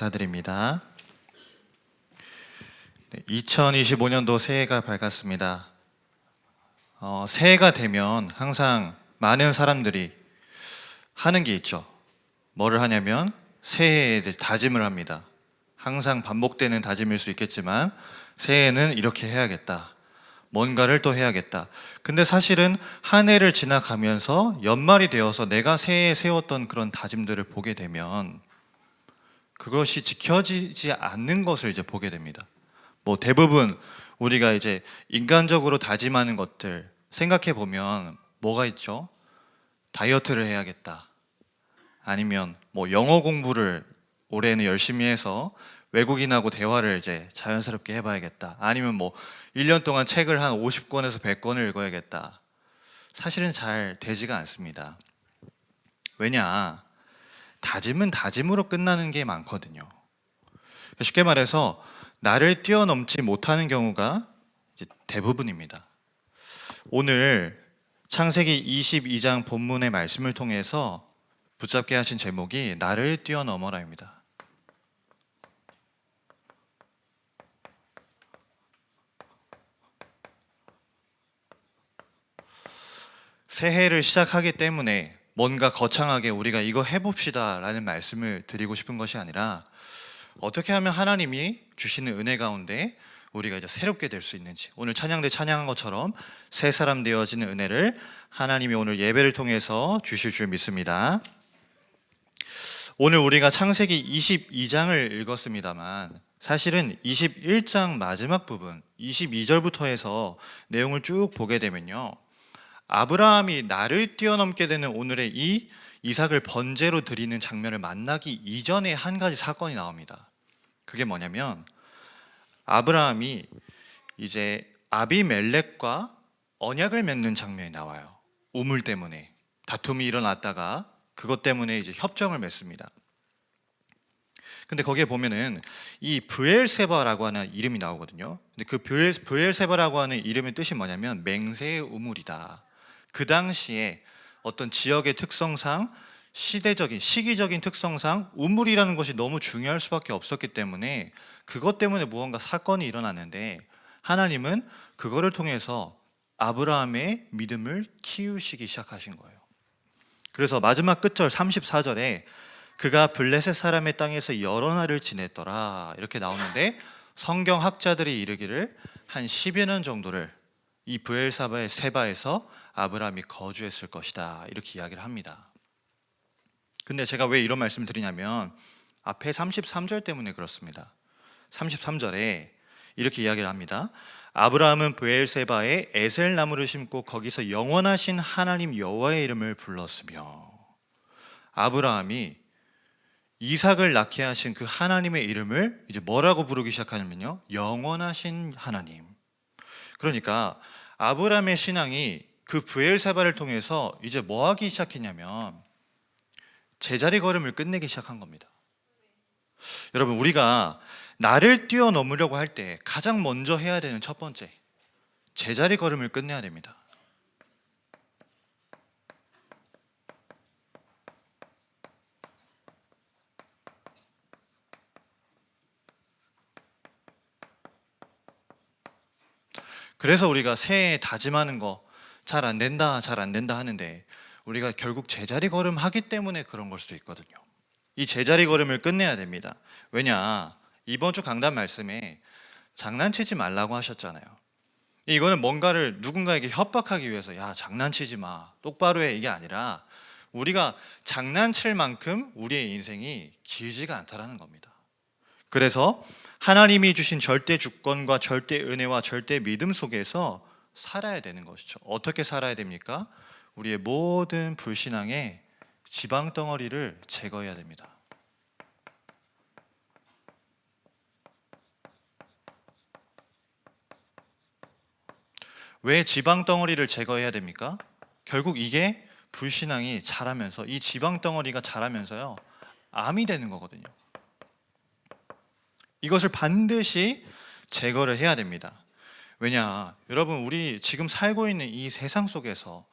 감사드립니다. 2025년도 새해가 밝았습니다. 새해가 되면 항상 많은 사람들이 하는 게 있죠. 뭐를 하냐면 새해에 대해 다짐을 합니다. 항상 반복되는 다짐일 수 있겠지만 새해에는 이렇게 해야겠다. 뭔가를 또 해야겠다. 근데 사실은 한 해를 지나가면서 연말이 되어서 내가 새해에 세웠던 그런 다짐들을 보게 되면 그것이 지켜지지 않는 것을 이제 보게 됩니다. 뭐 대부분 우리가 이제 인간적으로 다짐하는 것들 생각해 보면 뭐가 있죠? 다이어트를 해야겠다. 아니면 뭐 영어 공부를 올해는 열심히 해서 외국인하고 대화를 이제 자연스럽게 해봐야겠다. 아니면 뭐 1년 동안 책을 한 50권에서 100권을 읽어야겠다. 사실은 잘 되지가 않습니다. 왜냐? 다짐은 다짐으로 끝나는 게 많거든요. 쉽게 말해서 나를 뛰어넘지 못하는 경우가 이제 대부분입니다. 오늘 창세기 22장 본문의 말씀을 통해서 붙잡게 하신 제목이 나를 뛰어넘어라입니다. 새해를 시작하기 때문에 뭔가 거창하게 우리가 이거 해봅시다 라는 말씀을 드리고 싶은 것이 아니라 어떻게 하면 하나님이 주시는 은혜 가운데 우리가 이제 새롭게 될 수 있는지, 오늘 찬양대 찬양한 것처럼 새 사람 되어지는 은혜를 하나님이 오늘 예배를 통해서 주실 줄 믿습니다. 오늘 우리가 창세기 22장을 읽었습니다만 사실은 21장 마지막 부분 22절부터 해서 내용을 쭉 보게 되면요, 아브라함이 나를 뛰어넘게 되는 오늘의 이 이삭을 번제로 드리는 장면을 만나기 이전에 한 가지 사건이 나옵니다. 그게 뭐냐면 아브라함이 이제 아비멜렉과 언약을 맺는 장면이 나와요. 우물 때문에 다툼이 일어났다가 그것 때문에 이제 협정을 맺습니다. 근데 거기에 보면은 이 브엘세바라고 하는 이름이 나오거든요. 근데 그 브엘세바라고 하는 이름의 뜻이 뭐냐면 맹세의 우물이다. 그 당시에 어떤 지역의 특성상 시대적인 시기적인 특성상 우물이라는 것이 너무 중요할 수밖에 없었기 때문에 그것 때문에 무언가 사건이 일어났는데 하나님은 그거를 통해서 아브라함의 믿음을 키우시기 시작하신 거예요. 그래서 마지막 끝절 34절에 그가 블레셋 사람의 땅에서 여러 날을 지냈더라 이렇게 나오는데 성경 학자들이 이르기를 한 10여 년 정도를 이 브엘사바의 세바에서 아브라함이 거주했을 것이다 이렇게 이야기를 합니다. 근데 제가 왜 이런 말씀을 드리냐면 앞에 33절 때문에 그렇습니다. 33절에 이렇게 이야기를 합니다. 아브라함은 브엘세바에 에셀 나무를 심고 거기서 영원하신 하나님 여호와의 이름을 불렀으며, 아브라함이 이삭을 낳게 하신 그 하나님의 이름을 이제 뭐라고 부르기 시작하냐면요, 영원하신 하나님. 그러니까 아브라함의 신앙이 그 브엘세바를 통해서 이제 뭐 하기 시작했냐면 제자리 걸음을 끝내기 시작한 겁니다. 여러분, 우리가 나를 뛰어넘으려고 할 때 가장 먼저 해야 되는 첫 번째, 제자리 걸음을 끝내야 됩니다. 그래서 우리가 새해에 다짐하는 거 잘 안 된다, 잘 안 된다 하는데 우리가 결국 제자리 걸음 하기 때문에 그런 걸 수도 있거든요. 이 제자리 걸음을 끝내야 됩니다. 왜냐, 이번 주 강단 말씀에 장난치지 말라고 하셨잖아요. 이거는 뭔가를 누군가에게 협박하기 위해서 야 장난치지 마, 똑바로 해, 이게 아니라 우리가 장난칠 만큼 우리의 인생이 길지가 않다라는 겁니다. 그래서 하나님이 주신 절대 주권과 절대 은혜와 절대 믿음 속에서 살아야 되는 것이죠. 어떻게 살아야 됩니까? 우리의 모든 불신앙의 지방 덩어리를 제거해야 됩니다. 왜 지방 덩어리를 제거해야 됩니까? 결국 이게 불신앙이 자라면서, 이 지방 덩어리가 자라면서요, 암이 되는 거거든요. 이것을 반드시 제거를 해야 됩니다. 왜냐, 여러분, 우리 지금 살고 있는 이 세상 속에서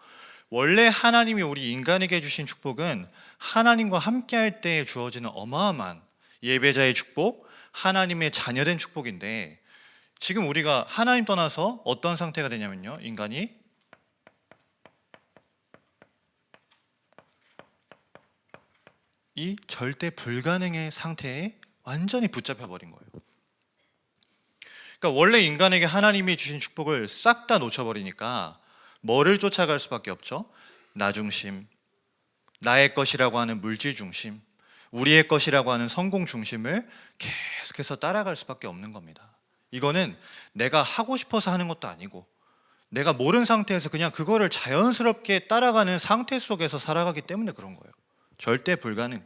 원래 하나님이 우리 인간에게 주신 축복은 하나님과 함께할 때 주어지는 어마어마한 예배자의 축복, 하나님의 자녀된 축복인데, 지금 우리가 하나님 떠나서 어떤 상태가 되냐면요, 인간이 이 절대 불가능의 상태에 완전히 붙잡혀 버린 거예요. 그러니까 원래 인간에게 하나님이 주신 축복을 싹 다 놓쳐버리니까 뭐를 쫓아갈 수밖에 없죠? 나 중심, 나의 것이라고 하는 물질 중심, 우리의 것이라고 하는 성공 중심을 계속해서 따라갈 수밖에 없는 겁니다. 이거는 내가 하고 싶어서 하는 것도 아니고, 내가 모르는 상태에서 그냥 그거를 자연스럽게 따라가는 상태 속에서 살아가기 때문에 그런 거예요. 절대 불가능.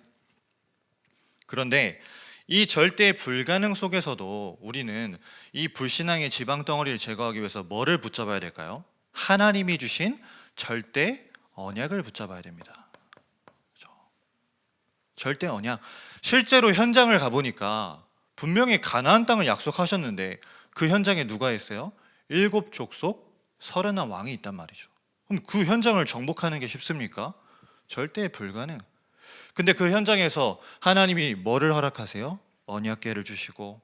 그런데 이 절대 불가능 속에서도 우리는 이 불신앙의 지방 덩어리를 제거하기 위해서 뭐를 붙잡아야 될까요? 하나님이 주신 절대 언약을 붙잡아야 됩니다. 절대 언약. 실제로 현장을 가보니까 분명히 가나안 땅을 약속하셨는데 그 현장에 누가 있어요? 7족속 30 왕이 있단 말이죠. 그럼 그 현장을 정복하는 게 쉽습니까? 절대 불가능. 근데 그 현장에서 하나님이 뭐를 허락하세요? 언약궤를 주시고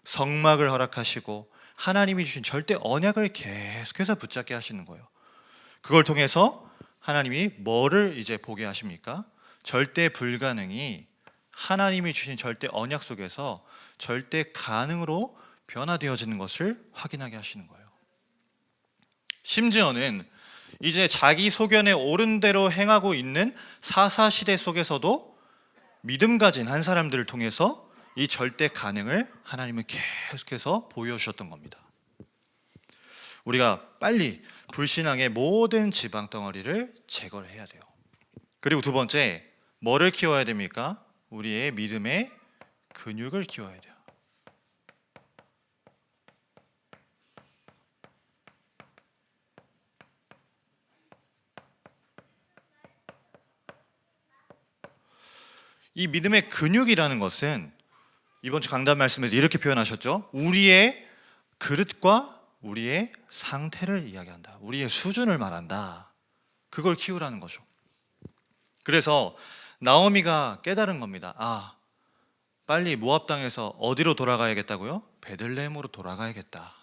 성막을 허락하시고 하나님이 주신 절대 언약을 계속해서 붙잡게 하시는 거예요. 그걸 통해서 하나님이 뭐를 이제 보게 하십니까? 절대 불가능이 하나님이 주신 절대 언약 속에서 절대 가능으로 변화되어지는 것을 확인하게 하시는 거예요. 심지어는 이제 자기 소견에 옳은 대로 행하고 있는 사사시대 속에서도 믿음 가진 한 사람들을 통해서 이 절대 가능을 하나님은 계속해서 보여주셨던 겁니다. 우리가 빨리 불신앙의 모든 지방 덩어리를 제거를 해야 돼요. 그리고 두 번째, 뭐를 키워야 됩니까? 우리의 믿음의 근육을 키워야 돼요. 이 믿음의 근육이라는 것은 이번 주 강단 말씀에서 이렇게 표현하셨죠. 우리의 그릇과 우리의 상태를 이야기한다. 우리의 수준을 말한다. 그걸 키우라는 거죠. 그래서 나오미가 깨달은 겁니다. 아, 빨리 모압 땅에서 어디로 돌아가야겠다고요? 베들레헴으로 돌아가야겠다.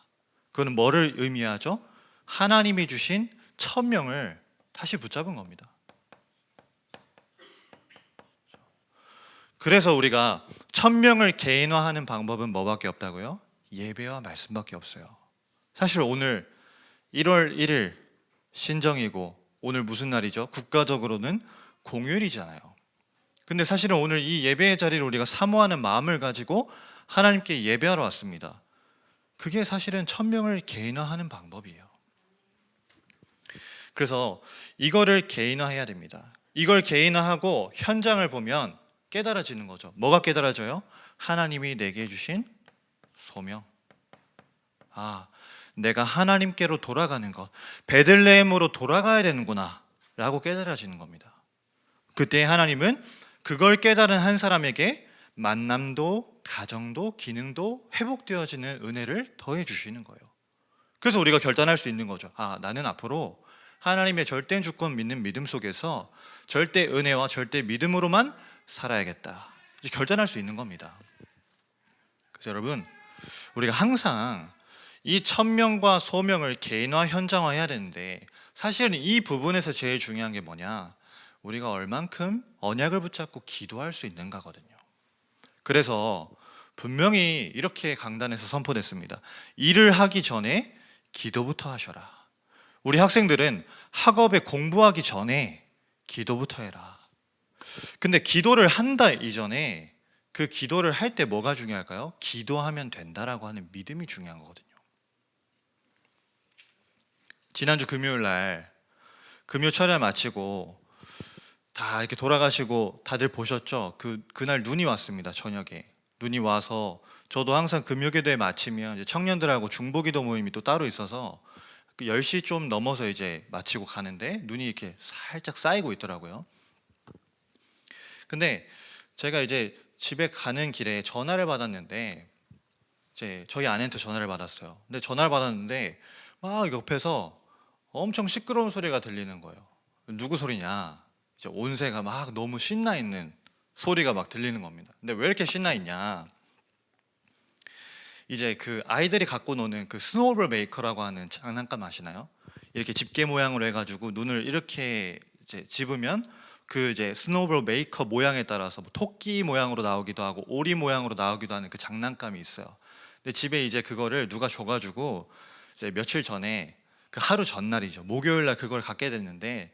그거는 뭐를 의미하죠? 하나님이 주신 천명을 다시 붙잡은 겁니다. 그래서 우리가 천명을 개인화하는 방법은 뭐밖에 없다고요? 예배와 말씀밖에 없어요. 사실 오늘 1월 1일 신정이고 오늘 무슨 날이죠? 국가적으로는 공휴일이잖아요. 근데 사실은 오늘 이 예배의 자리를 우리가 사모하는 마음을 가지고 하나님께 예배하러 왔습니다. 그게 사실은 천명을 개인화하는 방법이에요. 그래서 이거를 개인화해야 됩니다. 이걸 개인화하고 현장을 보면 깨달아지는 거죠. 뭐가 깨달아져요? 하나님이 내게 주신 소명. 아, 내가 하나님께로 돌아가는 것, 베들레헴으로 돌아가야 되는구나 라고 깨달아지는 겁니다. 그때 하나님은 그걸 깨달은 한 사람에게 만남도, 가정도, 기능도 회복되어지는 은혜를 더해 주시는 거예요. 그래서 우리가 결단할 수 있는 거죠. 아, 나는 앞으로 하나님의 절대 주권 믿는 믿음 속에서 절대 은혜와 절대 믿음으로만 살아야겠다. 이제 결단할 수 있는 겁니다. 그래서 여러분, 우리가 항상 이 천명과 소명을 개인화, 현장화해야 되는데 사실은 이 부분에서 제일 중요한 게 뭐냐? 우리가 얼만큼 언약을 붙잡고 기도할 수 있는가거든요. 그래서 분명히 이렇게 강단에서 선포됐습니다. 일을 하기 전에 기도부터 하셔라. 우리 학생들은 학업에 공부하기 전에 기도부터 해라. 근데 기도를 한다 이전에 그 기도를 할 때 뭐가 중요할까요? 기도하면 된다라고 하는 믿음이 중요한 거거든요. 지난주 금요일 날 금요 철야 마치고 다 이렇게 돌아가시고 다들 보셨죠? 그날 눈이 왔습니다. 저녁에 눈이 와서 저도 항상 금요기도에 마치면 이제 청년들하고 중보기도 모임이 또 따로 있어서 10시 좀 넘어서 이제 마치고 가는데 눈이 이렇게 살짝 쌓이고 있더라고요. 근데 제가 이제 집에 가는 길에 전화를 받았는데 이제 저희 아내한테 전화를 받았어요. 근데 전화를 받았는데 막 옆에서 엄청 시끄러운 소리가 들리는 거예요. 누구 소리냐? 이제 온새가 막 너무 신나 있는 소리가 막 들리는 겁니다. 근데 왜 이렇게 신나 있냐? 이제 그 아이들이 갖고 노는 그 스노우볼 메이커라고 하는 장난감 아시나요? 이렇게 집게 모양으로 해가지고 눈을 이렇게 이제 집으면 그 이제 스노우볼 메이커 모양에 따라서 뭐 토끼 모양으로 나오기도 하고 오리 모양으로 나오기도 하는 그 장난감이 있어요. 근데 집에 이제 그거를 누가 줘가지고 이제 며칠 전에 그 하루 전날이죠. 목요일 날 그걸 갖게 됐는데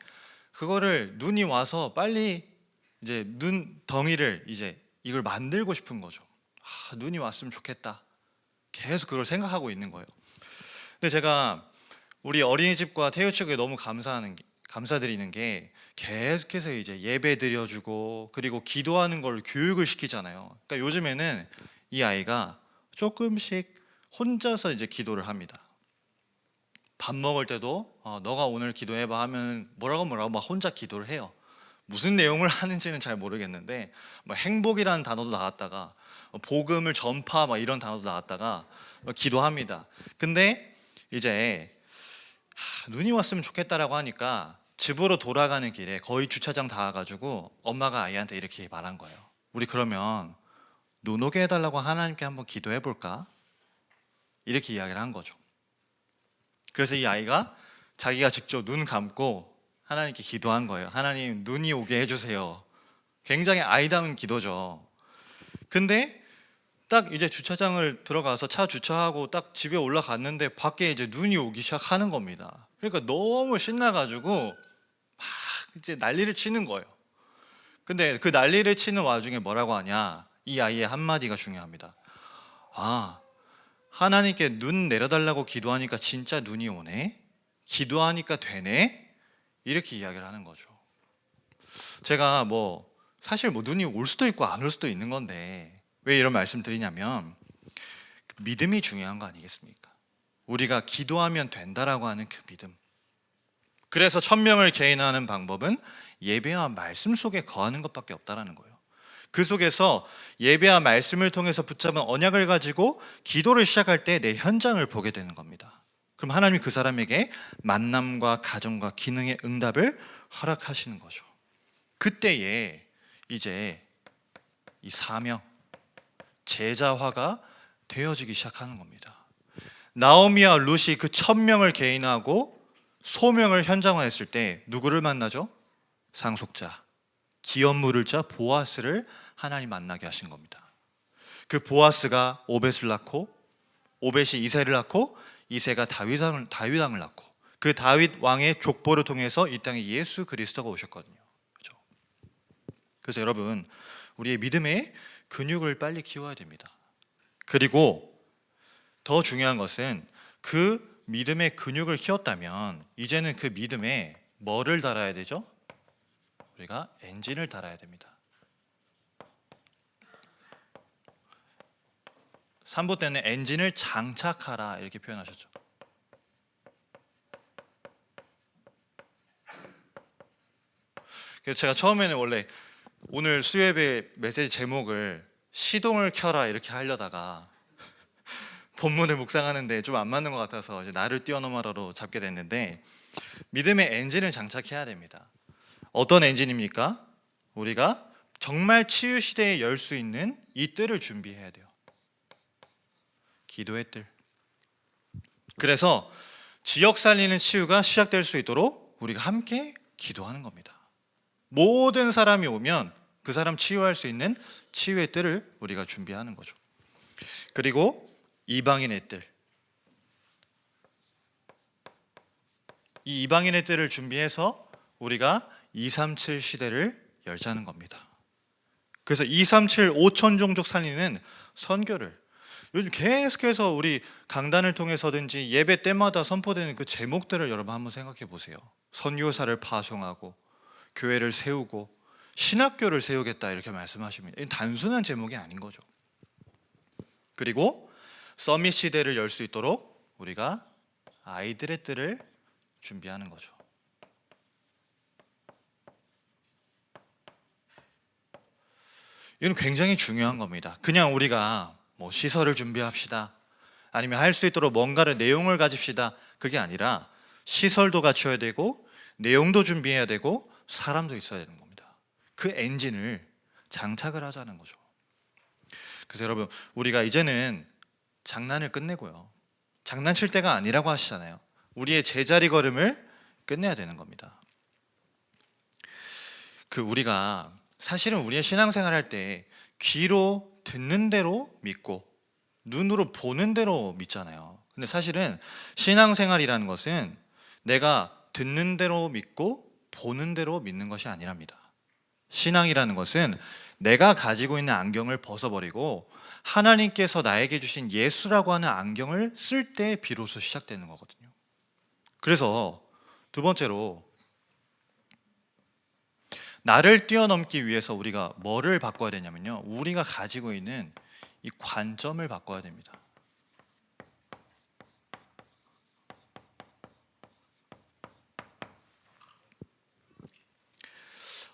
그거를 눈이 와서 빨리 이제 눈 덩이를 이제 이걸 만들고 싶은 거죠. 눈이 왔으면 좋겠다. 계속 그걸 생각하고 있는 거예요. 근데 제가 우리 어린이집과 태유축에 너무 감사드리는 게 계속해서 이제 예배 드려주고 그리고 기도하는 걸 교육을 시키잖아요. 그러니까 요즘에는 이 아이가 조금씩 혼자서 이제 기도를 합니다. 밥 먹을 때도 너가 오늘 기도해봐 하면 뭐라고 막 혼자 기도를 해요. 무슨 내용을 하는지는 잘 모르겠는데 뭐 행복이라는 단어도 나왔다가 복음을 전파 막 이런 단어도 나왔다가 기도합니다. 근데 이제 눈이 왔으면 좋겠다라고 하니까 집으로 돌아가는 길에 거의 주차장 다 와가지고 엄마가 아이한테 이렇게 말한 거예요. 우리 그러면 눈 오게 해달라고 하나님께 한번 기도해 볼까? 이렇게 이야기를 한 거죠. 그래서 이 아이가 자기가 직접 눈 감고 하나님께 기도한 거예요. 하나님, 눈이 오게 해주세요. 굉장히 아이다운 기도죠. 근데 딱 이제 주차장을 들어가서 차 주차하고 딱 집에 올라갔는데 밖에 이제 눈이 오기 시작하는 겁니다. 그러니까 너무 신나가지고 막 이제 난리를 치는 거예요. 근데 그 난리를 치는 와중에 뭐라고 하냐? 이 아이의 한마디가 중요합니다. 하나님께 눈 내려달라고 기도하니까 진짜 눈이 오네? 기도하니까 되네? 이렇게 이야기를 하는 거죠. 제가 사실 눈이 올 수도 있고 안 올 수도 있는 건데 왜 이런 말씀 드리냐면 믿음이 중요한 거 아니겠습니까? 우리가 기도하면 된다라고 하는 그 믿음. 그래서 천명을 개인화하는 방법은 예배와 말씀 속에 거하는 것밖에 없다라는 거예요. 그 속에서 예배와 말씀을 통해서 붙잡은 언약을 가지고 기도를 시작할 때 내 현장을 보게 되는 겁니다. 그럼 하나님이 그 사람에게 만남과 가정과 기능의 응답을 허락하시는 거죠. 그때에 이제 이 사명, 제자화가 되어지기 시작하는 겁니다. 나오미와 룻이 그 천명을 개인하고 소명을 현장화했을 때 누구를 만나죠? 상속자, 기업 물을 자 보아스를 하나님 만나게 하신 겁니다. 그 보아스가 오벳을 낳고 오벳이 이새를 낳고 이새가 다윗왕을 낳고 그 다윗 왕의 족보를 통해서 이 땅에 예수 그리스도가 오셨거든요. 그렇죠? 그래서 여러분 우리의 믿음의 근육을 빨리 키워야 됩니다. 그리고 더 중요한 것은 그 믿음의 근육을 키웠다면 이제는 그 믿음에 뭐를 달아야 되죠? 우리가 엔진을 달아야 됩니다. 3부 때는 엔진을 장착하라 이렇게 표현하셨죠. 그래서 제가 처음에는 원래 오늘 수요예배 메시지 제목을 시동을 켜라 이렇게 하려다가 본문을 묵상하는데 좀 안 맞는 것 같아서 이제 나를 뛰어넘어라로 잡게 됐는데 믿음의 엔진을 장착해야 됩니다. 어떤 엔진입니까? 우리가 정말 치유 시대에 열 수 있는 이 뜰을 준비해야 돼요. 기도의 뜰. 그래서 지역 살리는 치유가 시작될 수 있도록 우리가 함께 기도하는 겁니다. 모든 사람이 오면 그 사람 치유할 수 있는 치유의 뜰을 우리가 준비하는 거죠. 그리고 이방인의 뜰. 이 이방인의 뜰을 준비해서 우리가 237 시대를 열자는 겁니다. 그래서 237 5천 종족 살리는 선교를 요즘 계속해서 우리 강단을 통해서든지 예배 때마다 선포되는 그 제목들을 여러분 한번 생각해 보세요. 선교사를 파송하고 교회를 세우고 신학교를 세우겠다 이렇게 말씀하십니다. 이건 단순한 제목이 아닌 거죠. 그리고 서밋 시대를 열 수 있도록 우리가 아이들의 뜰을 준비하는 거죠. 이건 굉장히 중요한 겁니다. 그냥 우리가 시설을 준비합시다. 아니면 할 수 있도록 뭔가를 내용을 가집시다. 그게 아니라 시설도 갖춰야 되고 내용도 준비해야 되고 사람도 있어야 되는 겁니다. 그 엔진을 장착을 하자는 거죠. 그래서 여러분, 우리가 이제는 장난을 끝내고요, 장난칠 때가 아니라고 하시잖아요. 우리의 제자리 걸음을 끝내야 되는 겁니다. 우리가 사실은 우리의 신앙생활 할 때 귀로 듣는 대로 믿고 눈으로 보는 대로 믿잖아요. 근데 사실은 신앙생활이라는 것은 내가 듣는 대로 믿고 보는 대로 믿는 것이 아니랍니다. 신앙이라는 것은 내가 가지고 있는 안경을 벗어버리고 하나님께서 나에게 주신 예수라고 하는 안경을 쓸 때 비로소 시작되는 거거든요. 그래서 두 번째로, 나를 뛰어넘기 위해서 우리가 뭐를 바꿔야 되냐면요, 우리가 가지고 있는 이 관점을 바꿔야 됩니다.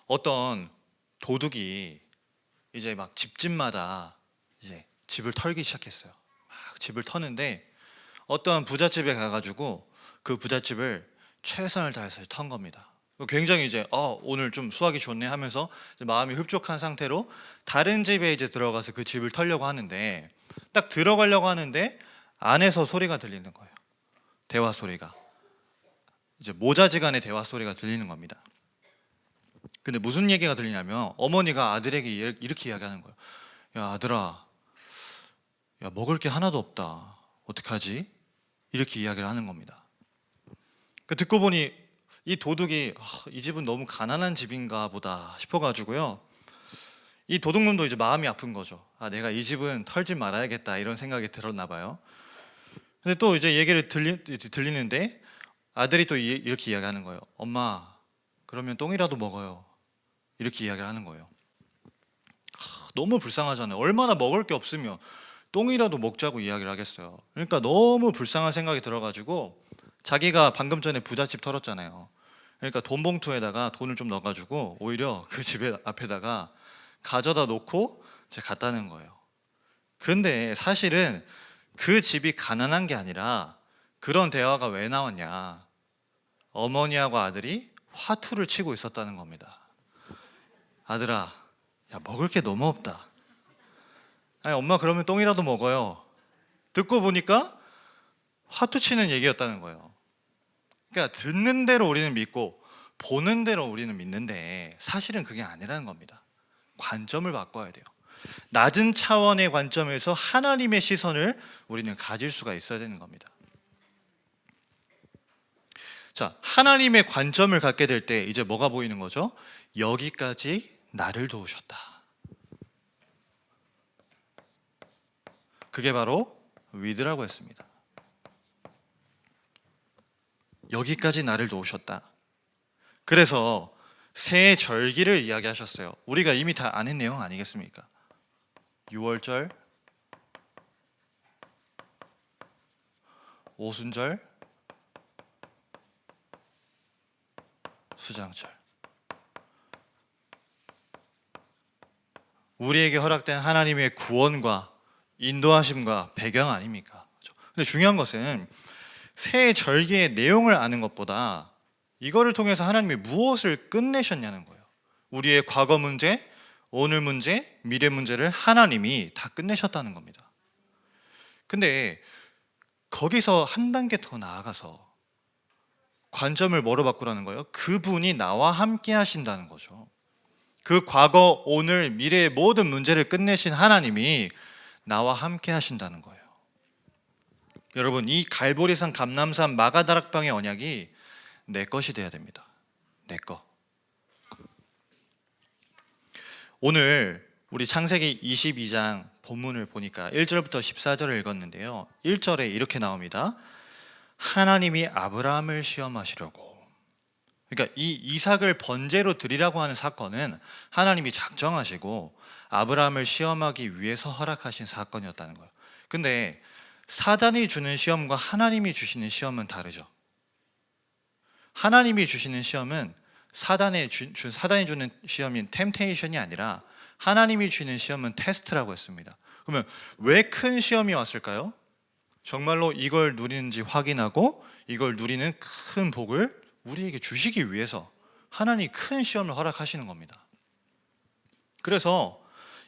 어떤 도둑이 이제 막 집집마다 이제 집을 털기 시작했어요. 막 집을 터는데 어떤 부잣집에 가가지고 그 부잣집을 최선을 다해서 턴 겁니다. 굉장히 이제 오늘 좀 수학이 좋네 하면서 이제 마음이 흡족한 상태로 다른 집에 이제 들어가서 그 집을 털려고 하는데, 딱 들어가려고 하는데 안에서 소리가 들리는 거예요. 대화 소리가, 이제 모자지간의 대화 소리가 들리는 겁니다. 근데 무슨 얘기가 들리냐면 어머니가 아들에게 이렇게 이야기하는 거예요. 야, 아들아, 야, 먹을 게 하나도 없다, 어떡하지? 이렇게 이야기를 하는 겁니다. 듣고 보니 이 도둑이 이 집은 너무 가난한 집인가 보다 싶어가지고요, 이 도둑놈도 이제 마음이 아픈 거죠. 내가 이 집은 털지 말아야겠다, 이런 생각이 들었나 봐요. 근데 또 이제 얘기를 들리는데 아들이 또 이렇게 이야기하는 거예요. 엄마, 그러면 똥이라도 먹어요, 이렇게 이야기를 하는 거예요. 너무 불쌍하잖아요. 얼마나 먹을 게 없으면 똥이라도 먹자고 이야기를 하겠어요. 그러니까 너무 불쌍한 생각이 들어가지고 자기가 방금 전에 부잣집 털었잖아요. 그러니까 돈 봉투에다가 돈을 좀 넣어가지고 오히려 그 집에 앞에다가 가져다 놓고 제가 갔다는 거예요. 근데 사실은 그 집이 가난한 게 아니라, 그런 대화가 왜 나왔냐, 어머니하고 아들이 화투를 치고 있었다는 겁니다. 아들아, 야, 먹을 게 너무 없다. 아니, 엄마 그러면 똥이라도 먹어요. 듣고 보니까 화투 치는 얘기였다는 거예요. 그러니까 듣는 대로 우리는 믿고 보는 대로 우리는 믿는데 사실은 그게 아니라는 겁니다. 관점을 바꿔야 돼요. 낮은 차원의 관점에서 하나님의 시선을 우리는 가질 수가 있어야 되는 겁니다. 자, 하나님의 관점을 갖게 될 때 이제 뭐가 보이는 거죠? 여기까지 나를 도우셨다. 그게 바로 위드라고 했습니다. 여기까지 나를 도우셨다. 그래서 새 절기를 이야기하셨어요. 우리가 이미 다 아는 내용 아니겠습니까? 6월절, 오순절, 수장절. 우리에게 허락된 하나님의 구원과 인도하심과 배경 아닙니까? 근데 중요한 것은 새 절기의 내용을 아는 것보다 이거를 통해서 하나님이 무엇을 끝내셨냐는 거예요. 우리의 과거 문제, 오늘 문제, 미래 문제를 하나님이 다 끝내셨다는 겁니다. 근데 거기서 한 단계 더 나아가서 관점을 뭐로 바꾸라는 거예요? 그분이 나와 함께 하신다는 거죠. 그 과거, 오늘, 미래의 모든 문제를 끝내신 하나님이 나와 함께 하신다는 거예요. 여러분, 이 갈보리산, 감람산, 마가다락방의 언약이 내 것이 돼야 됩니다. 내 거. 오늘 우리 창세기 22장 본문을 보니까 1절부터 14절을 읽었는데요, 1절에 이렇게 나옵니다. 하나님이 아브라함을 시험하시려고. 그러니까 이 이삭을 번제로 드리라고 하는 사건은 하나님이 작정하시고 아브라함을 시험하기 위해서 허락하신 사건이었다는 거예요. 근데 사단이 주는 시험과 하나님이 주시는 시험은 다르죠. 하나님이 주시는 시험은 사단이 주는 시험인 템테이션이 아니라 하나님이 주는 시험은 테스트라고 했습니다. 그러면 왜 큰 시험이 왔을까요? 정말로 이걸 누리는지 확인하고 이걸 누리는 큰 복을 우리에게 주시기 위해서 하나님이 큰 시험을 허락하시는 겁니다. 그래서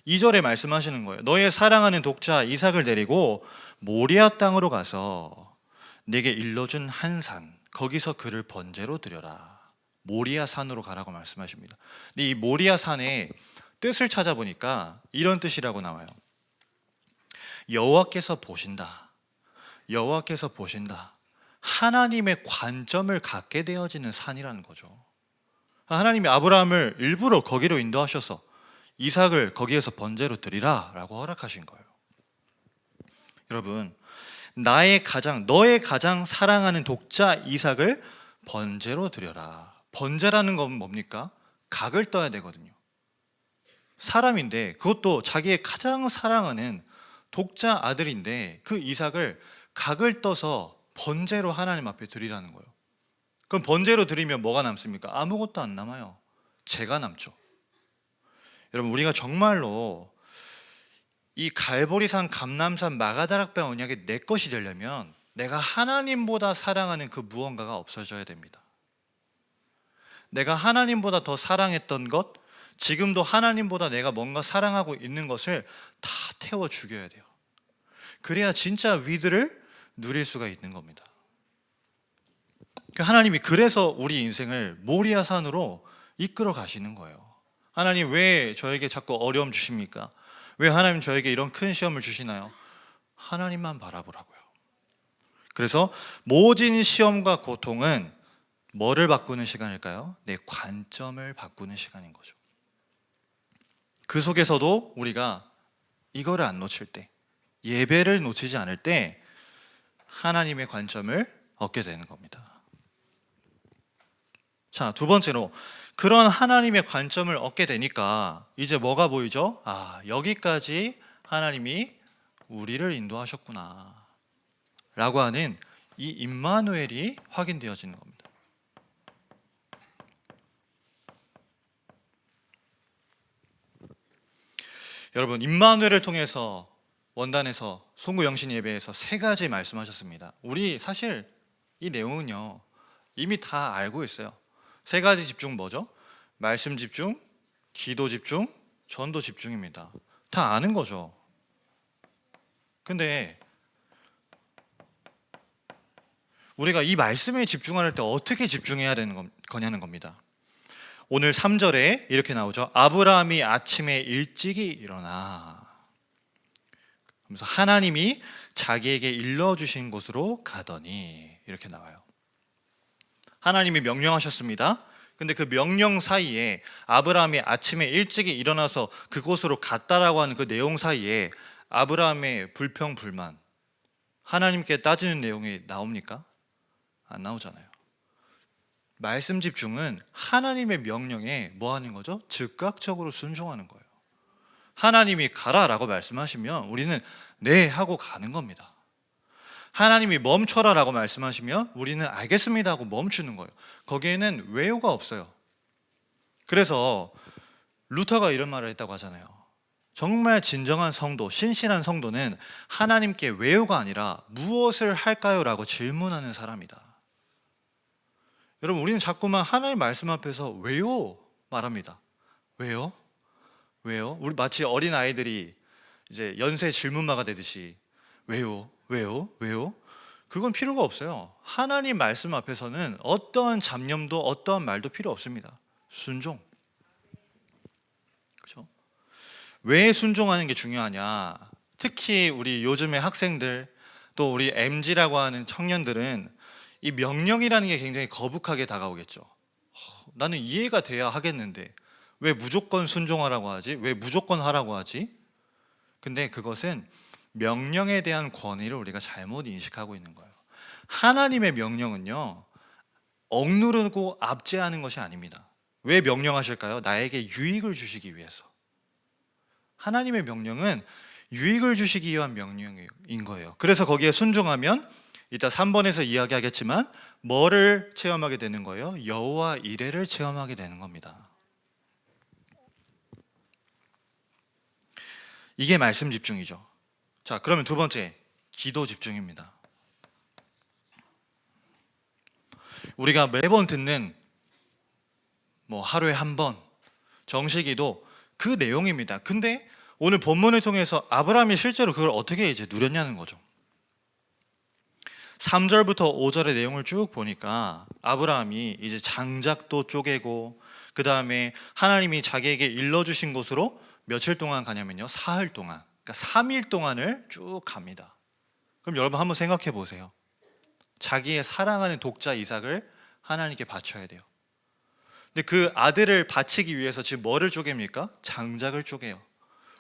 2절에 말씀하시는 거예요. 너의 사랑하는 독자 이삭을 데리고 모리아 땅으로 가서 네게 일러준 한 산, 거기서 그를 번제로 드려라. 모리아 산으로 가라고 말씀하십니다. 근데 이 모리아 산의 뜻을 찾아보니까 이런 뜻이라고 나와요. 여호와께서 보신다. 여호와께서 보신다. 하나님의 관점을 갖게 되어지는 산이라는 거죠. 하나님이 아브라함을 일부러 거기로 인도하셔서 이삭을 거기에서 번제로 드리라 라고 허락하신 거예요. 여러분, 너의 가장 사랑하는 독자 이삭을 번제로 드려라. 번제라는 건 뭡니까? 각을 떠야 되거든요. 사람인데, 그것도 자기의 가장 사랑하는 독자 아들인데 그 이삭을 각을 떠서 번제로 하나님 앞에 드리라는 거예요. 그럼 번제로 드리면 뭐가 남습니까? 아무것도 안 남아요. 죄가 남죠. 여러분, 우리가 정말로 이 갈보리산, 감람산, 마가다락방 언약이 내 것이 되려면 내가 하나님보다 사랑하는 그 무언가가 없어져야 됩니다. 내가 하나님보다 더 사랑했던 것, 지금도 하나님보다 내가 뭔가 사랑하고 있는 것을 다 태워 죽여야 돼요. 그래야 진짜 위드를 누릴 수가 있는 겁니다. 하나님이 그래서 우리 인생을 모리아 산으로 이끌어 가시는 거예요. 하나님, 왜 저에게 자꾸 어려움 주십니까? 왜 하나님 저에게 이런 큰 시험을 주시나요? 하나님만 바라보라고요. 그래서 모진 시험과 고통은 뭐를 바꾸는 시간일까요? 내 관점을 바꾸는 시간인 거죠. 그 속에서도 우리가 이거를 안 놓칠 때, 예배를 놓치지 않을 때 하나님의 관점을 얻게 되는 겁니다. 자, 두 번째로, 그런 하나님의 관점을 얻게 되니까 이제 뭐가 보이죠? 여기까지 하나님이 우리를 인도하셨구나 라고 하는 이 임마누엘이 확인되어지는 겁니다. 여러분, 임마누엘을 통해서 원단에서 송구 영신 예배에서 세 가지 말씀하셨습니다. 우리 사실 이 내용은요 이미 다 알고 있어요. 세 가지 집중 뭐죠? 말씀 집중, 기도 집중, 전도 집중입니다. 다 아는 거죠. 근데 우리가 이 말씀에 집중할 때 어떻게 집중해야 되는 거냐는 겁니다. 오늘 3절에 이렇게 나오죠. 아브라함이 아침에 일찍이 일어나. 그래서 하나님이 자기에게 일러주신 곳으로 가더니 이렇게 나와요. 하나님이 명령하셨습니다. 근데 그 명령 사이에 아브라함이 아침에 일찍이 일어나서 그곳으로 갔다라고 하는 그 내용 사이에 아브라함의 불평, 불만, 하나님께 따지는 내용이 나옵니까? 안 나오잖아요. 말씀 집중은 하나님의 명령에 뭐 하는 거죠? 즉각적으로 순종하는 거예요. 하나님이 가라라고 말씀하시면 우리는 네 하고 가는 겁니다. 하나님이 멈춰라라고 말씀하시면 우리는 알겠습니다 하고 멈추는 거예요. 거기에는 왜요가 없어요. 그래서 루터가 이런 말을 했다고 하잖아요. 정말 진정한 성도, 신실한 성도는 하나님께 왜요가 아니라 무엇을 할까요? 라고 질문하는 사람이다. 여러분, 우리는 자꾸만 하나님 말씀 앞에서 왜요? 말합니다. 왜요? 왜요? 우리 마치 어린 아이들이 이제 연쇄 질문마가 되듯이 왜요? 왜요? 왜요? 그건 필요가 없어요. 하나님 말씀 앞에서는 어떠한 잡념도 어떠한 말도 필요 없습니다. 순종. 그렇죠? 왜 순종하는 게 중요하냐? 특히 우리 요즘의 학생들, 또 우리 MZ라고 하는 청년들은 이 명령이라는 게 굉장히 거북하게 다가오겠죠. 나는 이해가 돼야 하겠는데 왜 무조건 순종하라고 하지? 왜 무조건 하라고 하지? 근데 그것은 명령에 대한 권위를 우리가 잘못 인식하고 있는 거예요. 하나님의 명령은요 억누르고 압제하는 것이 아닙니다. 왜 명령하실까요? 나에게 유익을 주시기 위해서. 하나님의 명령은 유익을 주시기 위한 명령인 거예요. 그래서 거기에 순종하면 이따 3번에서 이야기하겠지만 뭐를 체험하게 되는 거예요? 여호와 이레를 체험하게 되는 겁니다. 이게 말씀 집중이죠. 자, 그러면 두 번째, 기도 집중입니다. 우리가 매번 듣는 하루에 한 번 정식기도 그 내용입니다. 근데 오늘 본문을 통해서 아브라함이 실제로 그걸 어떻게 이제 누렸냐는 거죠. 3절부터 5절의 내용을 쭉 보니까 아브라함이 이제 장작도 쪼개고, 그 다음에 하나님이 자기에게 일러주신 곳으로 며칠 동안 가냐면요, 사흘 동안, 그러니까 3일 동안을 쭉 갑니다. 그럼 여러분 한번 생각해 보세요. 자기의 사랑하는 독자 이삭을 하나님께 바쳐야 돼요. 근데 그 아들을 바치기 위해서 지금 뭐를 쪼갭니까? 장작을 쪼개요.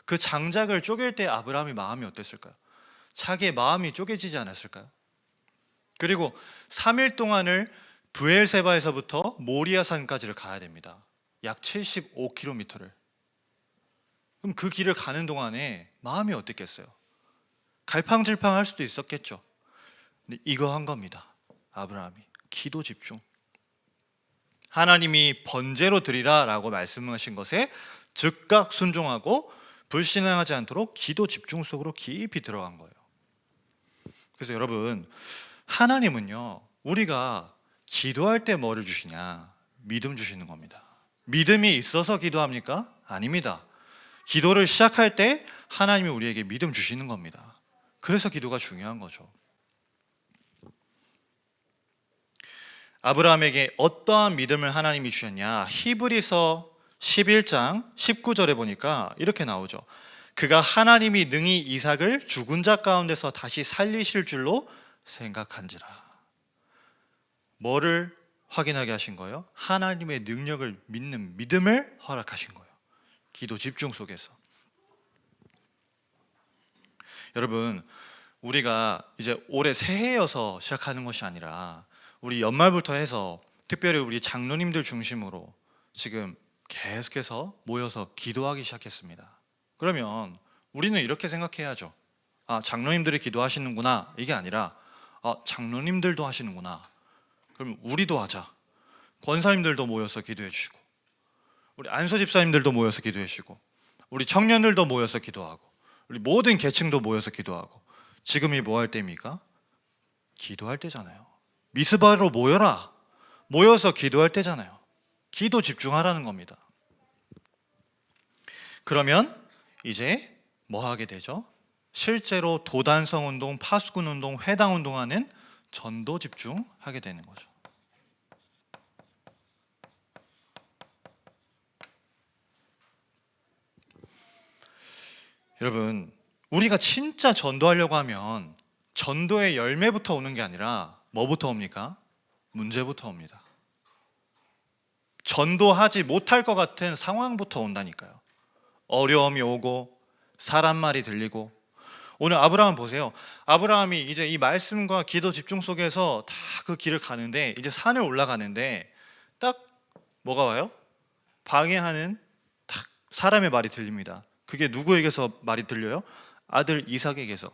그 장작을 쪼갤 때 아브라함의 마음이 어땠을까요? 자기의 마음이 쪼개지지 않았을까요? 그리고 3일 동안을 브엘세바에서부터 모리아산까지를 가야 됩니다. 약 75km를. 그럼 그 길을 가는 동안에 마음이 어땠겠어요? 갈팡질팡할 수도 있었겠죠. 근데 이거 한 겁니다. 아브라함이 기도 집중. 하나님이 번제로 드리라 라고 말씀하신 것에 즉각 순종하고 불신앙하지 않도록 기도 집중 속으로 깊이 들어간 거예요. 그래서 여러분, 하나님은요, 우리가 기도할 때 뭐를 주시냐? 믿음 주시는 겁니다. 믿음이 있어서 기도합니까? 아닙니다. 기도를 시작할 때 하나님이 우리에게 믿음 주시는 겁니다. 그래서 기도가 중요한 거죠. 아브라함에게 어떠한 믿음을 하나님이 주셨냐? 히브리서 11장 19절에 보니까 이렇게 나오죠. 그가 하나님이 능히 이삭을 죽은 자 가운데서 다시 살리실 줄로 생각한지라. 뭐를 확인하게 하신 거예요? 하나님의 능력을 믿는 믿음을 허락하신 거예요. 기도 집중 속에서. 여러분, 우리가 이제 올해 새해여서 시작하는 것이 아니라 우리 연말부터 해서 특별히 우리 장로님들 중심으로 지금 계속해서 모여서 기도하기 시작했습니다. 그러면 우리는 이렇게 생각해야죠. 아, 장로님들이 기도하시는구나. 이게 아니라 장로님들도 하시는구나. 그럼 우리도 하자. 권사님들도 모여서 기도해 주시고, 우리 안수 집사님들도 모여서 기도해 주시고, 우리 청년들도 모여서 기도하고, 우리 모든 계층도 모여서 기도하고. 지금이 뭐 할 때입니까? 기도할 때잖아요. 미스바로 모여라. 모여서 기도할 때잖아요. 기도 집중하라는 겁니다. 그러면 이제 뭐 하게 되죠? 실제로 도단성 운동, 파수꾼 운동, 회당 운동하는 전도 집중하게 되는 거죠. 여러분, 우리가 진짜 전도하려고 하면 전도의 열매부터 오는 게 아니라 뭐부터 옵니까? 문제부터 옵니다. 전도하지 못할 것 같은 상황부터 온다니까요. 어려움이 오고 사람 말이 들리고. 오늘 아브라함 보세요. 아브라함이 이제 이 말씀과 기도 집중 속에서 다 그 길을 가는데, 이제 산을 올라가는데 딱 뭐가 와요? 방해하는 딱 사람의 말이 들립니다. 그게 누구에게서 말이 들려요? 아들 이삭에게서.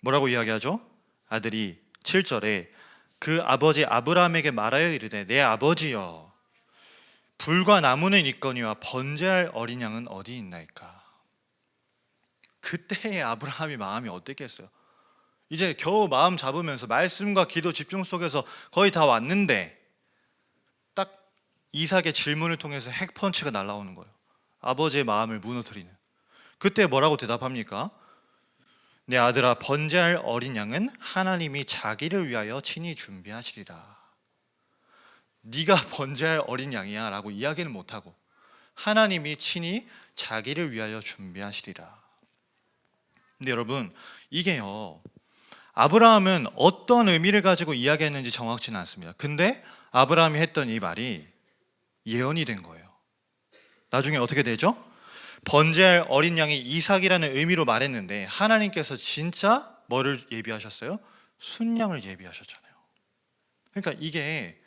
뭐라고 이야기하죠? 아들이 7절에 그 아버지 아브라함에게 말하여 이르되 내 아버지여, 불과 나무는 있거니와 번제할 어린 양은 어디 있나이까. 그때의 아브라함이 마음이 어땠겠어요? 이제 겨우 마음 잡으면서 말씀과 기도 집중 속에서 거의 다 왔는데 딱 이삭의 질문을 통해서 핵펀치가 날아오는 거예요. 아버지의 마음을 무너뜨리는. 그때 뭐라고 대답합니까? 내 아들아, 번제할 어린 양은 하나님이 자기를 위하여 친히 준비하시리라. 네가 번제할 어린 양이야 라고 이야기는 못하고 하나님이 친히 자기를 위하여 준비하시리라. 근데 여러분, 이게요, 아브라함은 어떤 의미를 가지고 이야기했는지 정확치는 않습니다. 근데 아브라함이 했던 이 말이 예언이 된 거예요. 나중에 어떻게 되죠? 번제할 어린 양이 이삭이라는 의미로 말했는데 하나님께서 진짜 뭐를 예비하셨어요? 순양을 예비하셨잖아요. 그러니까 이게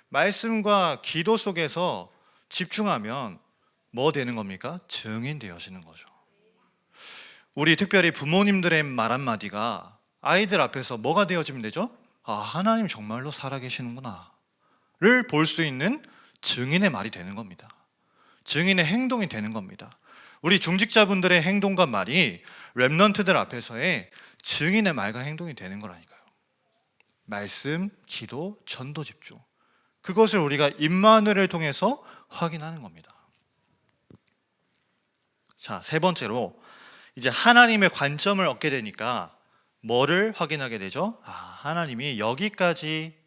말씀과 기도 속에서 집중하면 뭐 되는 겁니까? 증인 되어지는 거죠. 우리 특별히 부모님들의 말 한마디가 아이들 앞에서 뭐가 되어지면 되죠? 아, 하나님 정말로 살아계시는구나 를 볼 수 있는 증인의 말이 되는 겁니다. 증인의 행동이 되는 겁니다. 우리 중직자분들의 행동과 말이 렘넌트들 앞에서의 증인의 말과 행동이 되는 거라니까요. 말씀, 기도, 전도 집중. 그것을 우리가 임마누엘을 통해서 확인하는 겁니다. 자, 세 번째로 이제 하나님의 관점을 얻게 되니까 뭐를 확인하게 되죠? 하나님이 여기까지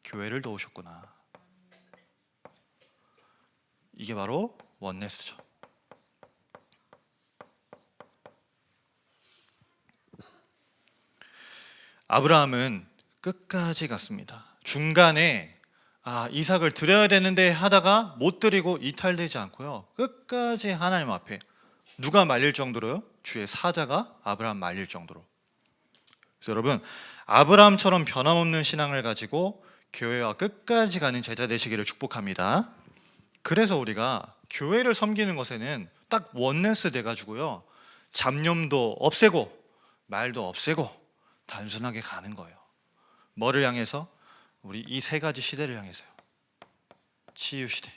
교회를 도우셨구나. 이게 바로 원네스죠. 아브라함은 끝까지 갔습니다. 중간에 이삭을 드려야 되는데 하다가 못 드리고 이탈되지 않고요. 끝까지 하나님 앞에 누가 말릴 정도로요? 주의 사자가 아브라함 말릴 정도로. 그래서 여러분, 아브라함처럼 변함없는 신앙을 가지고 교회와 끝까지 가는 제자 되시기를 축복합니다. 그래서 우리가 교회를 섬기는 것에는 딱 원네스 돼가지고요, 잡념도 없애고 말도 없애고 단순하게 가는 거예요. 뭐를 향해서? 우리 이 세 가지 시대를 향해서요. 치유 시대.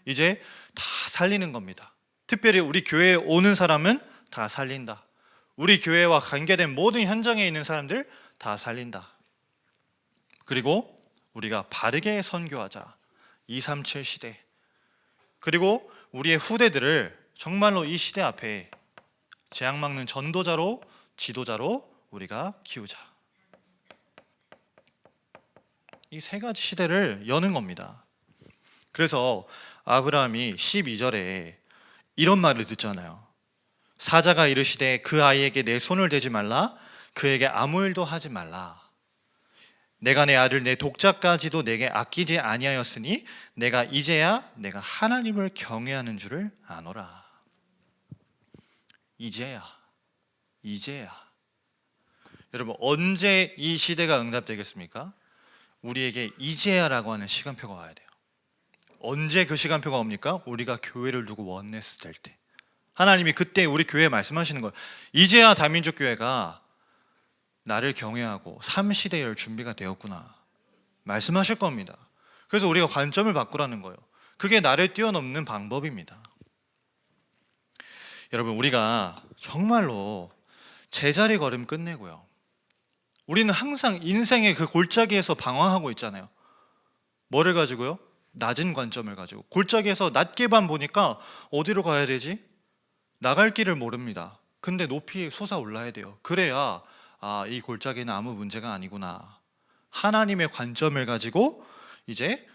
이제 다 살리는 겁니다. 특별히 우리 교회에 오는 사람은 다 살린다. 우리 교회와 관계된 모든 현장에 있는 사람들 다 살린다. 그리고 우리가 바르게 선교하자. 237 시대. 그리고 우리의 후대들을 정말로 이 시대 앞에 재앙 막는 전도자로, 지도자로 우리가 키우자. 이 세 가지 시대를 여는 겁니다. 그래서 아브라함이 12절에 이런 말을 듣잖아요. 사자가 이르시되 그 아이에게 내 손을 대지 말라, 그에게 아무 일도 하지 말라. 내가 내 아들 내 독자까지도 내게 아끼지 아니하였으니 내가 이제야 내가 하나님을 경외하는 줄을 아노라. 이제야. 여러분, 언제 이 시대가 응답되겠습니까? 우리에게 이제야라고 하는 시간표가 와야 돼요. 언제 그 시간표가 옵니까? 우리가 교회를 두고 원네스 될 때. 하나님이 그때 우리 교회에 말씀하시는 거예요. 이제야 다민족 교회가 나를 경외하고 3시대 열 준비가 되었구나 말씀하실 겁니다. 그래서 우리가 관점을 바꾸라는 거예요. 그게 나를 뛰어넘는 방법입니다. 여러분, 우리가 정말로 제자리 걸음 끝내고요, 우리는 항상 인생의 그 골짜기에서 방황하고 있잖아요. 뭐를 가지고요? 낮은 관점을 가지고. 골짜기에서 낮게만 보니까 어디로 가야 되지? 나갈 길을 모릅니다. 근데 높이 솟아올라야 돼요. 그래야 이 골짜기는 아무 문제가 아니구나. 하나님의 관점을 가지고 이제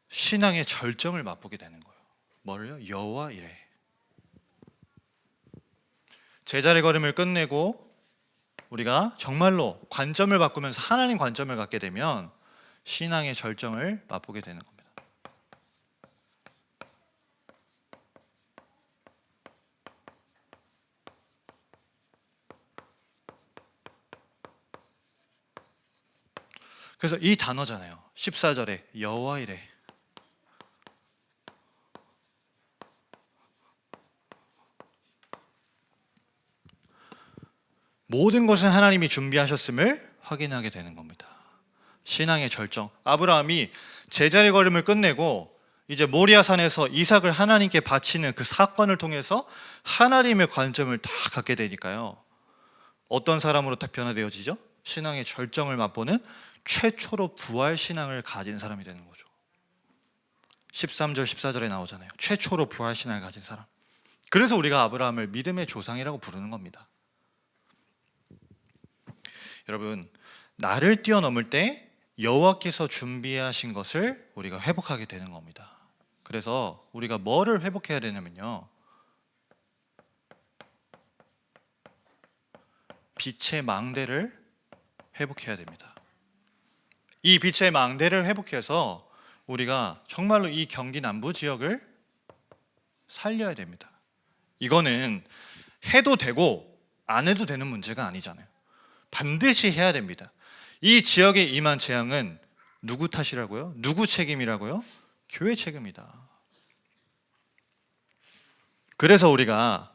신앙의 절정을 맛보게 되는 거예요. 뭐를요? 여호와 이레. 제자리 걸음을 끝내고 우리가 정말로 관점을 바꾸면서 하나님 관점을 갖게 되면 신앙의 절정을 맛보게 되는 겁니다. 그래서 이 단어잖아요. 14절에 여호와 이레. 모든 것은 하나님이 준비하셨음을 확인하게 되는 겁니다. 신앙의 절정. 아브라함이 제자리 걸음을 끝내고 이제 모리아산에서 이삭을 하나님께 바치는 그 사건을 통해서 하나님의 관점을 다 갖게 되니까요, 어떤 사람으로 딱 변화되어지죠? 신앙의 절정을 맛보는 최초로 부활 신앙을 가진 사람이 되는 거죠. 13절 14절에 나오잖아요. 최초로 부활 신앙을 가진 사람. 그래서 우리가 아브라함을 믿음의 조상이라고 부르는 겁니다. 여러분, 나를 뛰어넘을 때 여호와께서 준비하신 것을 우리가 회복하게 되는 겁니다. 그래서 우리가 뭐를 회복해야 되냐면요, 빛의 망대를 회복해야 됩니다. 이 빛의 망대를 회복해서 우리가 정말로 이 경기 남부 지역을 살려야 됩니다. 이거는 해도 되고 안 해도 되는 문제가 아니잖아요. 반드시 해야 됩니다. 이 지역에 임한 재앙은 누구 탓이라고요? 누구 책임이라고요? 교회 책임이다. 그래서 우리가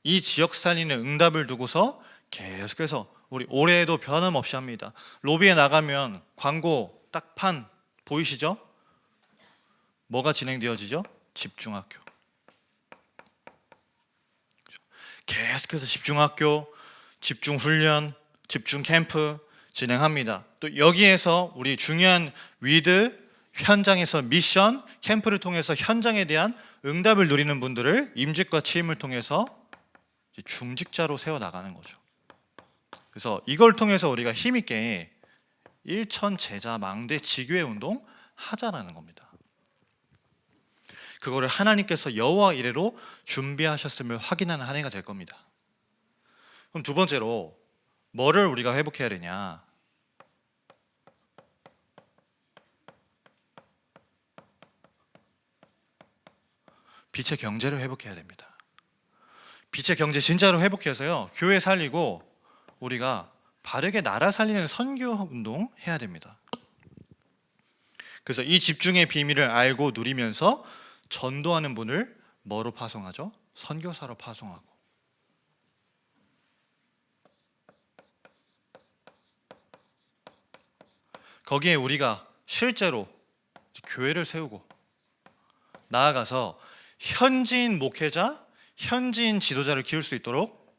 이 지역 살리는 응답을 두고서 계속해서 우리 올해에도 변함없이 합니다. 로비에 나가면 광고 딱 판 보이시죠? 뭐가 진행되어지죠? 집중학교. 계속해서 집중학교, 집중훈련, 집중 캠프 진행합니다. 또 여기에서 우리 중요한 위드 현장에서 미션 캠프를 통해서 현장에 대한 응답을 누리는 분들을 임직과 취임을 통해서 중직자로 세워나가는 거죠. 그래서 이걸 통해서 우리가 힘있게 일천제자 망대 지교회 운동 하자라는 겁니다. 그거를 하나님께서 여호와 이레로 준비하셨음을 확인하는 한 해가 될 겁니다. 그럼 두 번째로 뭐를 우리가 회복해야 되냐? 빛의 경제를 회복해야 됩니다. 빛의 경제 진짜로 회복해서요, 교회 살리고 우리가 바르게 나라 살리는 선교 운동 해야 됩니다. 그래서 이 집중의 비밀을 알고 누리면서 전도하는 분을 뭐로 파송하죠? 선교사로 파송하고. 거기에 우리가 실제로 교회를 세우고 나아가서 현지인 목회자, 현지인 지도자를 키울 수 있도록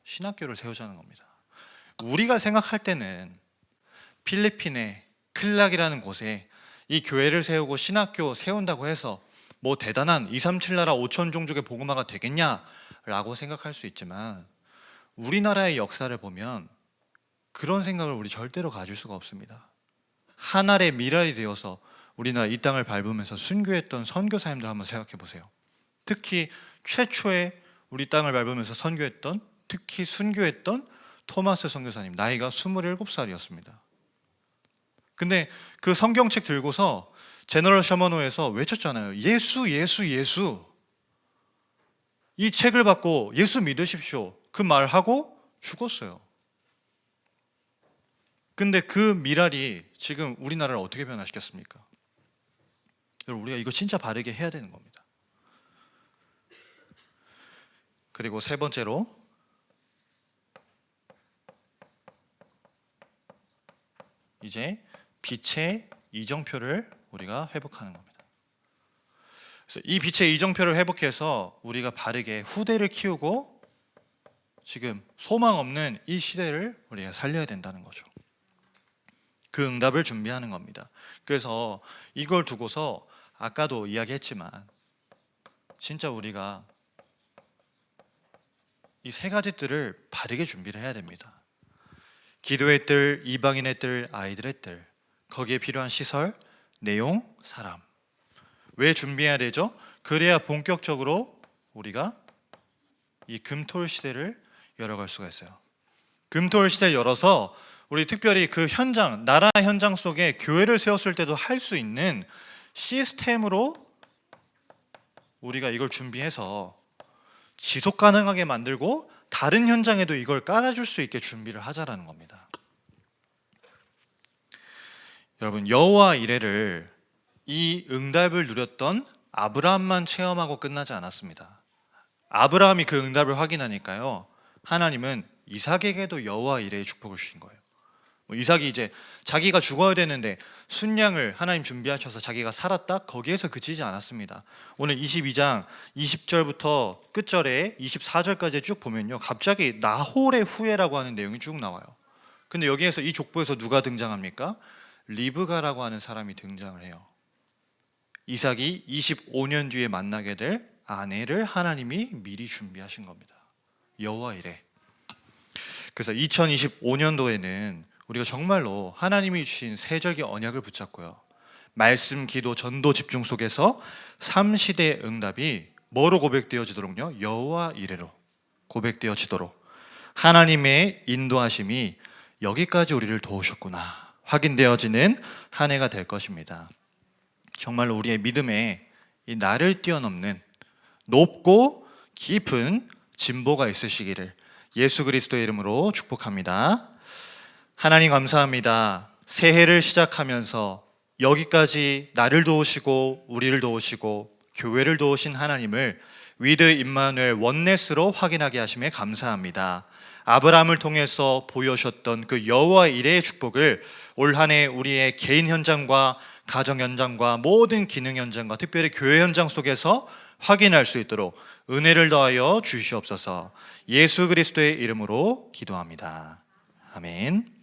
신학교를 세우자는 겁니다. 우리가 생각할 때는 필리핀의 클락이라는 곳에 이 교회를 세우고 신학교 세운다고 해서 뭐 대단한 237 나라 5천 종족의 복음화가 되겠냐라고 생각할 수 있지만, 우리나라의 역사를 보면 그런 생각을 우리 절대로 가질 수가 없습니다. 한 알의 미랄이 되어서 우리나라 이 땅을 밟으면서 순교했던 선교사님들 한번 생각해 보세요. 특히 최초의 우리 땅을 밟으면서 선교했던, 특히 순교했던 토마스 선교사님, 나이가 27살이었습니다. 근데 그 성경책 들고서 제너럴 셔먼호에서 외쳤잖아요. 예수, 예수, 예수. 이 책을 받고 예수 믿으십시오. 그 말하고 죽었어요. 근데 그 미랄이 지금 우리나라를 어떻게 변화시켰습니까? 여러분, 우리가 이거 진짜 바르게 해야 되는 겁니다. 그리고 세 번째로 이제 빛의 이정표를 우리가 회복하는 겁니다. 그래서 이 빛의 이정표를 회복해서 우리가 바르게 후대를 키우고 지금 소망 없는 이 시대를 우리가 살려야 된다는 거죠. 그 응답을 준비하는 겁니다. 그래서 이걸 두고서 아까도 이야기했지만 진짜 우리가 이 세 가지 뜰을 바르게 준비를 해야 됩니다. 기도의 뜰, 이방인의 뜰, 아이들의 뜰, 거기에 필요한 시설, 내용, 사람. 왜 준비해야 되죠? 그래야 본격적으로 우리가 이 금토일 시대를 열어갈 수가 있어요. 금토일 시대를 열어서 우리 특별히 그 현장, 나라 현장 속에 교회를 세웠을 때도 할 수 있는 시스템으로 우리가 이걸 준비해서 지속 가능하게 만들고 다른 현장에도 이걸 깔아줄 수 있게 준비를 하자라는 겁니다. 여러분, 여호와 이레를 이 응답을 누렸던 아브라함만 체험하고 끝나지 않았습니다. 아브라함이 그 응답을 확인하니까요, 하나님은 이삭에게도 여호와 이레의 축복을 주신 거예요. 이삭이 이제 자기가 죽어야 되는데 순양을 하나님 준비하셔서 자기가 살았다? 거기에서 그치지 않았습니다. 오늘 22장 20절부터 끝절에 24절까지 쭉 보면요, 갑자기 나홀의 후예라고 하는 내용이 쭉 나와요. 근데 여기에서 이 족보에서 누가 등장합니까? 리브가라고 하는 사람이 등장을 해요. 이삭이 25년 뒤에 만나게 될 아내를 하나님이 미리 준비하신 겁니다. 여호와 이레. 그래서 2025년도에는 우리가 정말로 하나님이 주신 세절기 언약을 붙잡고요, 말씀, 기도, 전도, 집중 속에서 3시대 응답이 뭐로 고백되어지도록요? 여호와 이레로 고백되어지도록 하나님의 인도하심이 여기까지 우리를 도우셨구나 확인되어지는 한 해가 될 것입니다. 정말로 우리의 믿음에 이 나를 뛰어넘는 높고 깊은 진보가 있으시기를 예수 그리스도의 이름으로 축복합니다. 하나님 감사합니다. 새해를 시작하면서 여기까지 나를 도우시고 우리를 도우시고 교회를 도우신 하나님을 위드 임마누엘 원네스로 확인하게 하심에 감사합니다. 아브라함을 통해서 보여주셨던 그 여호와 이레의 축복을 올 한 해 우리의 개인 현장과 가정 현장과 모든 기능 현장과 특별히 교회 현장 속에서 확인할 수 있도록 은혜를 더하여 주시옵소서. 예수 그리스도의 이름으로 기도합니다. 아멘.